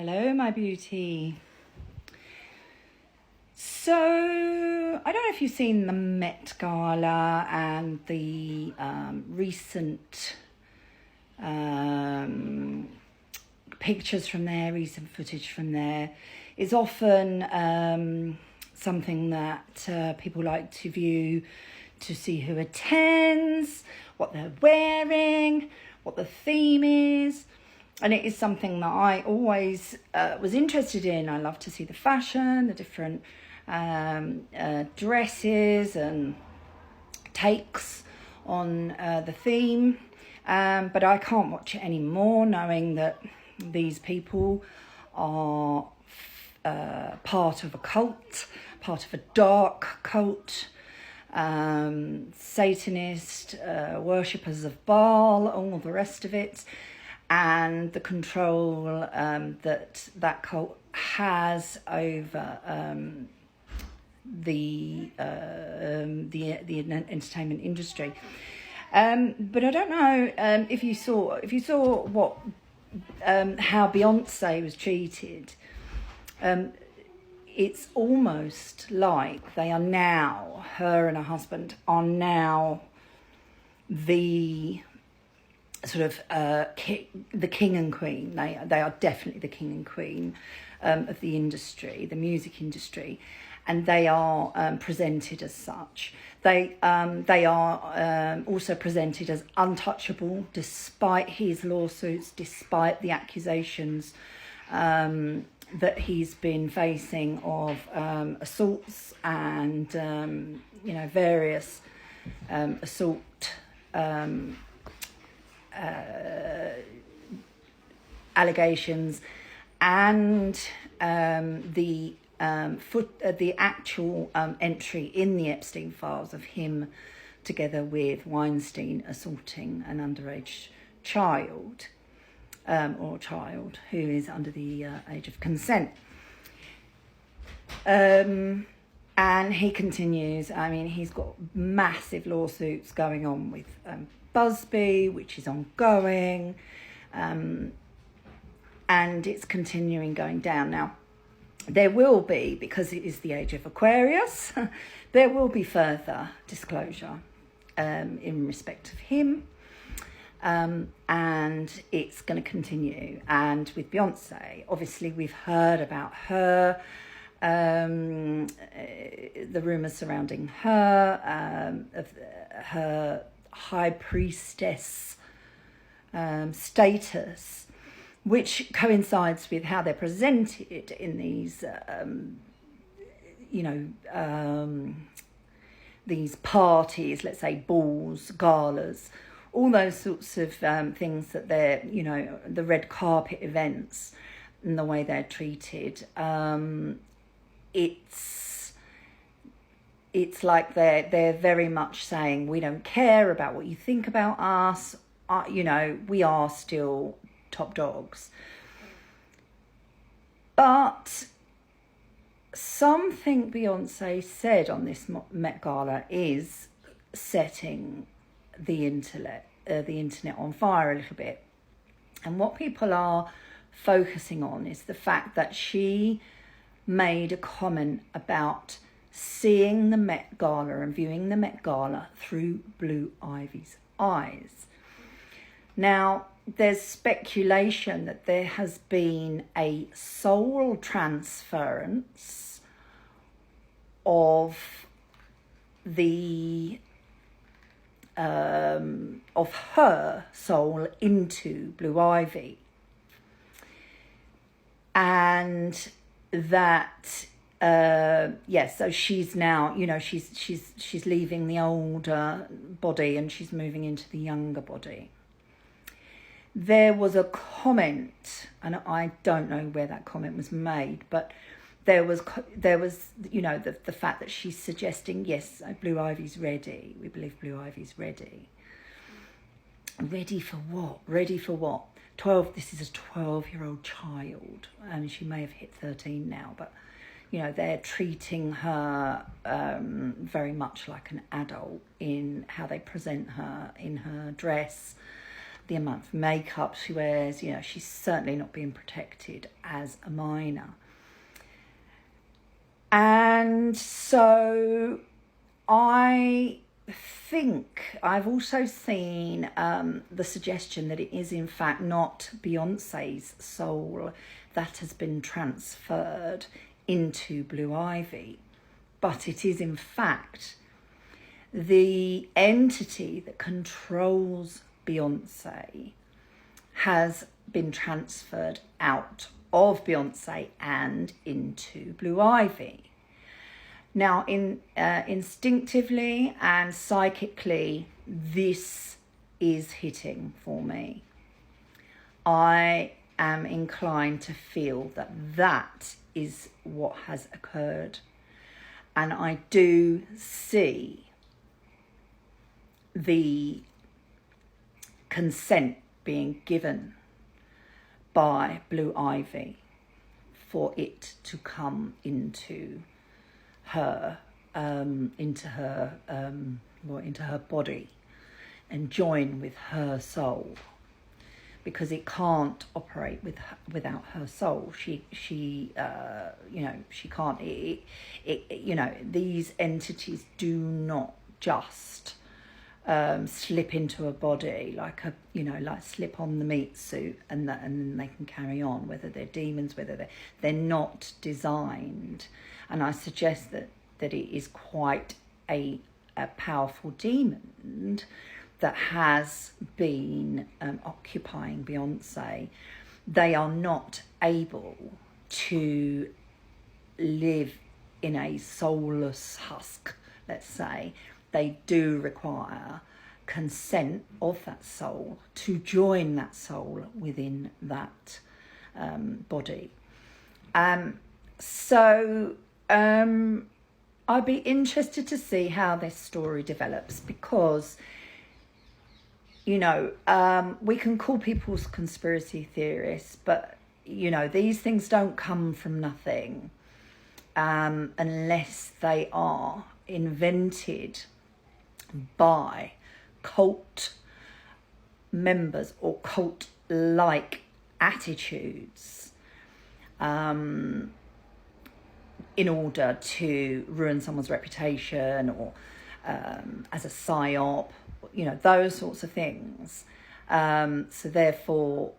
Hello, my beauty. So, I don't know if you've seen the Met Gala and the recent pictures from there, recent footage from there. It's often something that people like to view to see who attends, what they're wearing, what the theme is. And it is something that I always was interested in. I love to see the fashion, the different dresses and takes on the theme. But I can't watch it anymore, knowing that these people are part of a cult, part of a dark cult, Satanist, worshippers of Baal, all the rest of it. And the control that cult has over the entertainment industry. But I don't know if you saw what how Beyonce was treated. It's almost like they are now, her and her husband are now the sort of the king and queen. They are definitely the king and queen of the industry, the music industry, and they are presented as such. They are also presented as untouchable, despite his lawsuits, despite the accusations that he's been facing of assaults and various assault. Allegations and the actual entry in the Epstein files of him together with Weinstein assaulting an underage child who is under the age of consent. And he continues. I mean, he's got massive lawsuits going on with Busby, which is ongoing, and it's continuing going down. Now, there will be, because it is the age of Aquarius, there will be further disclosure in respect of him, and it's going to continue. And with Beyonce, obviously, we've heard about her, the rumours surrounding her, of her high priestess status, which coincides with how they're presented in these these parties, let's say balls, galas, all those sorts of things that they're, the red carpet events and the way they're treated. It's like they're very much saying, we don't care about what you think about us. We are still top dogs. But something Beyonce said on this Met Gala is setting the internet on fire a little bit. And what people are focusing on is the fact that she made a comment about seeing the Met Gala and viewing the Met Gala through Blue Ivy's eyes. Now, there's speculation that there has been a soul transference of of her soul into Blue Ivy, and that. So she's now, she's leaving the older body and she's moving into the younger body. There was a comment, and I don't know where that comment was made, but there was the fact that she's suggesting, yes, Blue Ivy's ready. We believe Blue Ivy's ready. Ready for what? Ready for what? 12. This is a 12-year-old child, and she may have hit 13 now, but. They're treating her very much like an adult in how they present her in her dress, the amount of makeup she wears. You know, she's certainly not being protected as a minor. And so I think I've also seen the suggestion that it is in fact not Beyonce's soul that has been transferred into Blue Ivy, but it is in fact the entity that controls Beyonce has been transferred out of Beyonce and into Blue Ivy. Now, instinctively and psychically, this is hitting for me. I am inclined to feel that that is what has occurred. And I do see the consent being given by Blue Ivy for it to come into her body and join with her soul, because it can't operate without her soul. She can't. These entities do not just slip into a body like slip on the meat suit and then they can carry on. Whether they're demons, whether they're not designed. And I suggest that it is quite a powerful demon that has been occupying Beyonce. They are not able to live in a soulless husk, let's say. They do require consent of that soul to join that soul within that body. I'd be interested to see how this story develops, because, we can call people conspiracy theorists, but, these things don't come from nothing unless they are invented by cult members or cult-like attitudes in order to ruin someone's reputation or as a psyop, those sorts of things. So therefore,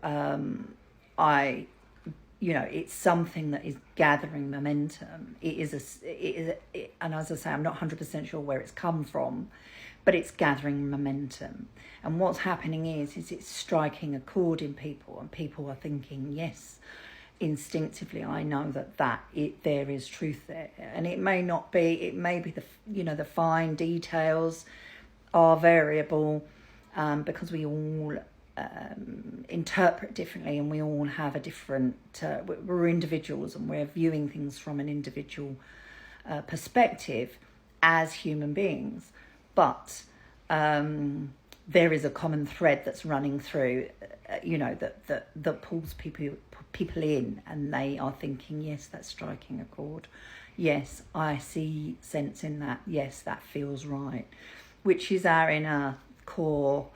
it's something that is gathering momentum. And as I say, I'm not 100% sure where it's come from, but it's gathering momentum. And what's happening is it's striking a chord in people, and people are thinking, yes, instinctively, I know that there is truth there. And it may not be. It may be the fine details are variable, because we all interpret differently, and we all have a different. We're individuals, and we're viewing things from an individual perspective as human beings. But there is a common thread that's running through, that pulls people in, and they are thinking, yes, that's striking a chord. Yes, I see sense in that. Yes, that feels right, which is our inner core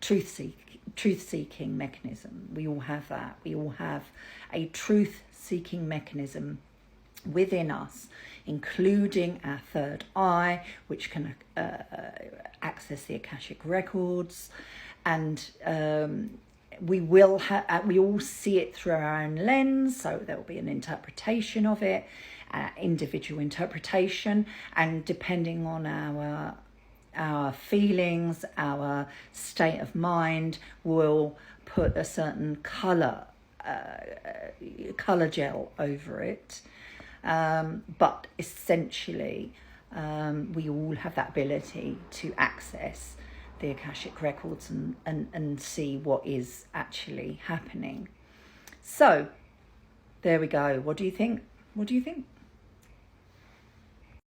truth-seeking mechanism. We all have that. We all have a truth-seeking mechanism within us, including our third eye, which can access the Akashic records, and we all see it through our own lens. So there will be an interpretation of it, individual interpretation, and depending on our feelings, our state of mind, will put a certain colour gel over it. But essentially, we all have that ability to access the Akashic records and see what is actually happening. So, there we go. What do you think?